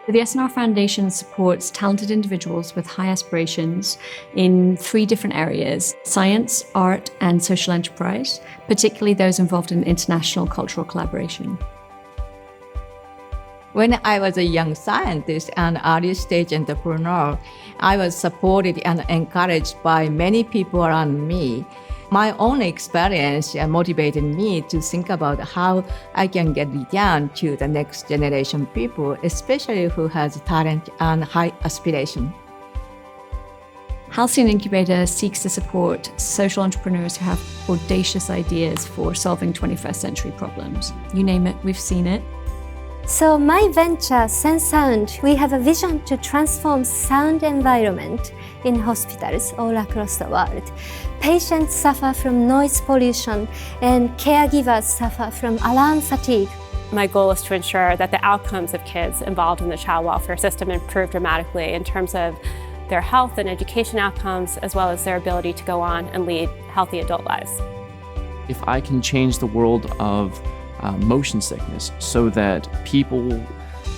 The S&R Foundation supports talented individuals with high aspirations in 3 different areas: science, art, and social enterprise, particularly those involved in international cultural collaboration. When I was a young scientist and early-stage entrepreneur, I was supported and encouraged by many people around me. My own experience motivated me to think about how I can get return to the next generation people, especially who has talent and high aspiration. Halcyon Incubator seeks to support social entrepreneurs who have audacious ideas for solving 21st century problems. You name it, we've seen it. So my venture, Sense Sound, we have a vision to transform sound environment in hospitals all across the world. Patients suffer from noise pollution and caregivers suffer from alarm fatigue. My goal is to ensure that the outcomes of kids involved in the child welfare system improve dramatically in terms of their health and education outcomes, as well as their ability to go on and lead healthy adult lives. If I can change the world of motion sickness so that people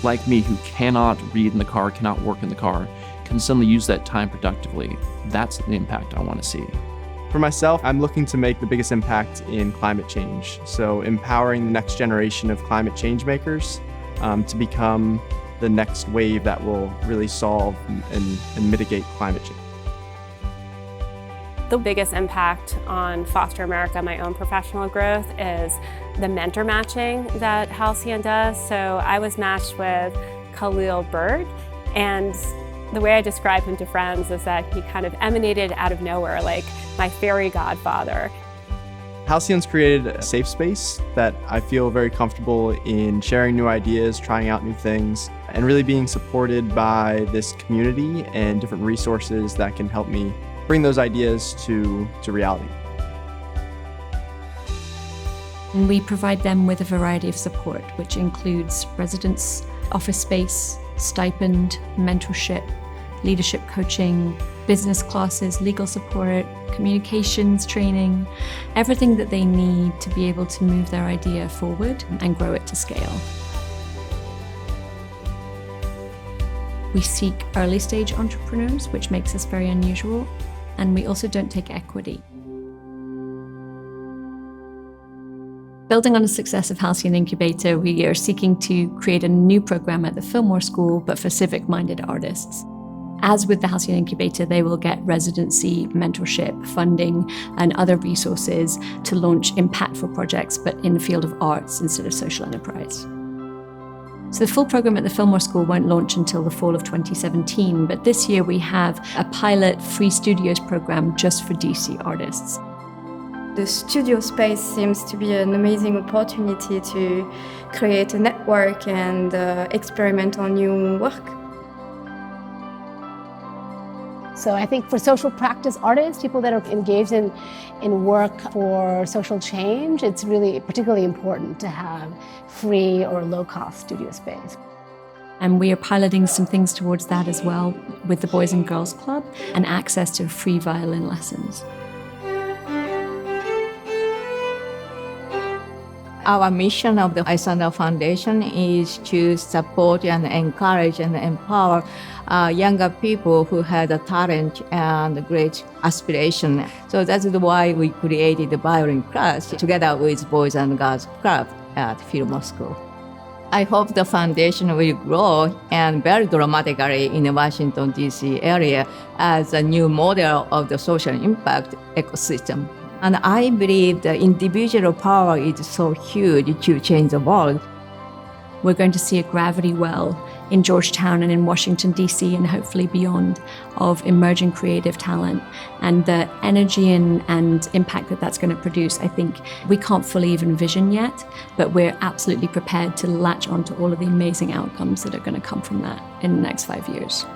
like me who cannot read in the car, cannot work in the car, can suddenly use that time productively, that's the impact I want to see. For myself, I'm looking to make the biggest impact in climate change. So empowering the next generation of climate change makers to become the next wave that will really solve and mitigate climate change. The biggest impact on Foster America, my own professional growth, is the mentor matching that Halcyon does. So I was matched with Khalil Bird, and the way I describe him to friends is that he kind of emanated out of nowhere, like my fairy godfather. Halcyon's created a safe space that I feel very comfortable in sharing new ideas, trying out new things, and really being supported by this community and different resources that can help me bring those ideas to reality. And we provide them with a variety of support, which includes residence, office space, stipend, mentorship, leadership coaching, business classes, legal support, communications training, everything that they need to be able to move their idea forward and grow it to scale. We seek early stage entrepreneurs, which makes us very unusual, and we also don't take equity. Building on the success of Halcyon Incubator, we are seeking to create a new program at the Fillmore School, but for civic-minded artists. As with the Halcyon Incubator, they will get residency, mentorship, funding, and other resources to launch impactful projects, but in the field of arts instead of social enterprise. So the full program at the Fillmore School won't launch until the fall of 2017, but this year we have a pilot free studios program just for DC artists. The studio space seems to be an amazing opportunity to create a network and experiment on new work. So I think for social practice artists, people that are engaged in work for social change, it's really particularly important to have free or low-cost studio space. And we are piloting some things towards that as well with the Boys and Girls Club and access to free violin lessons. Our mission of the S&R Foundation is to support and encourage and empower younger people who had a talent and great aspiration. So that's why we created the violin class together with Boys and Girls Club at Fillmore School. I hope the foundation will grow and very dramatically in the Washington, D.C. area as a new model of the social impact ecosystem. And I believe the individual power is so huge to change the world. We're going to see a gravity well in Georgetown and in Washington, D.C., and hopefully beyond, of emerging creative talent. And the energy and impact that that's going to produce, I think we can't fully even envision yet, but we're absolutely prepared to latch onto all of the amazing outcomes that are going to come from that in the next 5 years.